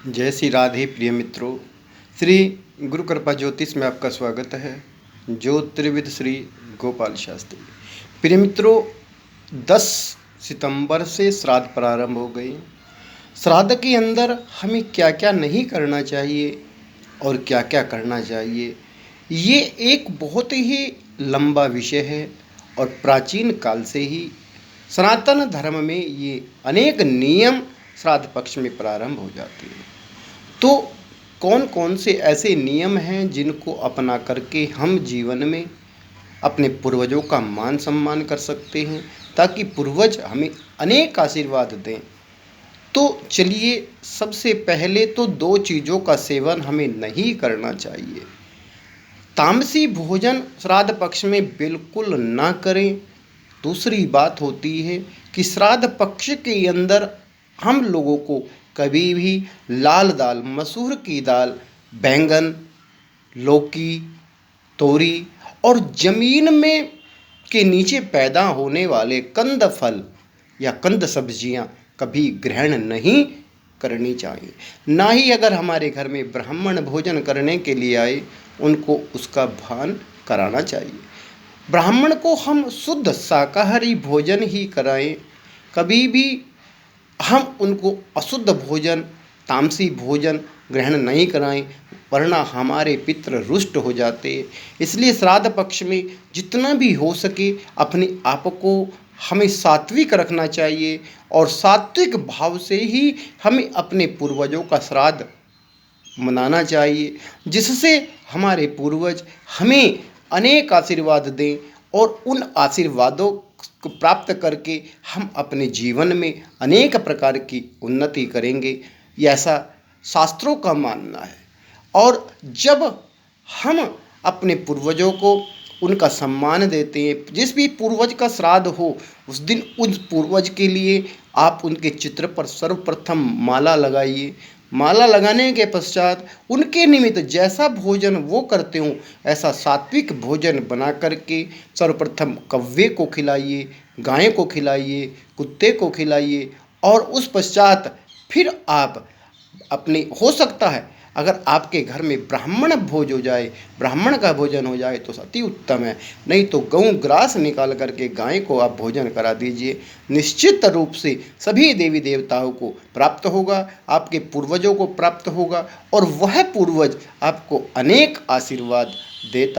जय श्री राधे प्रिय मित्रों। श्री गुरु कृपा ज्योतिष में आपका स्वागत है। ज्योतिर्विद श्री गोपाल शास्त्री। प्रिय मित्रों, 10 सितंबर से श्राद्ध प्रारंभ हो गई। श्राद्ध के अंदर हमें क्या क्या नहीं करना चाहिए और क्या क्या करना चाहिए, ये एक बहुत ही लंबा विषय है और प्राचीन काल से ही सनातन धर्म में ये अनेक नियम श्राद्ध पक्ष में प्रारंभ हो जाते हैं। तो कौन कौन से ऐसे नियम हैं जिनको अपना करके हम जीवन में अपने पूर्वजों का मान सम्मान कर सकते हैं, ताकि पूर्वज हमें अनेक आशीर्वाद दें। तो चलिए, सबसे पहले तो 2 चीज़ों का सेवन हमें नहीं करना चाहिए। तामसी भोजन श्राद्ध पक्ष में बिल्कुल ना करें। दूसरी बात होती है कि श्राद्ध पक्ष के अंदर हम लोगों को कभी भी लाल दाल, मसूर की दाल, बैंगन, लौकी, तोरी और ज़मीन में के नीचे पैदा होने वाले कंद फल या कंद सब्जियां कभी ग्रहण नहीं करनी चाहिए। ना ही अगर हमारे घर में ब्राह्मण भोजन करने के लिए आए, उनको उसका भान कराना चाहिए। ब्राह्मण को हम शुद्ध शाकाहारी भोजन ही कराएं। कभी भी हम उनको अशुद्ध भोजन, तामसी भोजन ग्रहण नहीं कराएं, वरना हमारे पितृ रुष्ट हो जाते। इसलिए श्राद्ध पक्ष में जितना भी हो सके अपने आप को हमें सात्विक रखना चाहिए और सात्विक भाव से ही हमें अपने पूर्वजों का श्राद्ध मनाना चाहिए, जिससे हमारे पूर्वज हमें अनेक आशीर्वाद दें और उन आशीर्वादों को प्राप्त करके हम अपने जीवन में अनेक प्रकार की उन्नति करेंगे, ये ऐसा शास्त्रों का मानना है। और जब हम अपने पूर्वजों को उनका सम्मान देते हैं, जिस भी पूर्वज का श्राद्ध हो उस दिन उस पूर्वज के लिए आप उनके चित्र पर सर्वप्रथम माला लगाइए। माला लगाने के पश्चात उनके निमित्त जैसा भोजन वो करते हों ऐसा सात्विक भोजन बना करके सर्वप्रथम कौवे को खिलाइए, गाय को खिलाइए, कुत्ते को खिलाइए। और उस पश्चात फिर आप अपने, हो सकता है अगर आपके घर में ब्राह्मण भोज हो जाए, ब्राह्मण का भोजन हो जाए तो अति उत्तम है। नहीं तो गऊ ग्रास निकाल करके गाय को आप भोजन करा दीजिए। निश्चित रूप से सभी देवी देवताओं को प्राप्त होगा, आपके पूर्वजों को प्राप्त होगा और वह पूर्वज आपको अनेक आशीर्वाद देता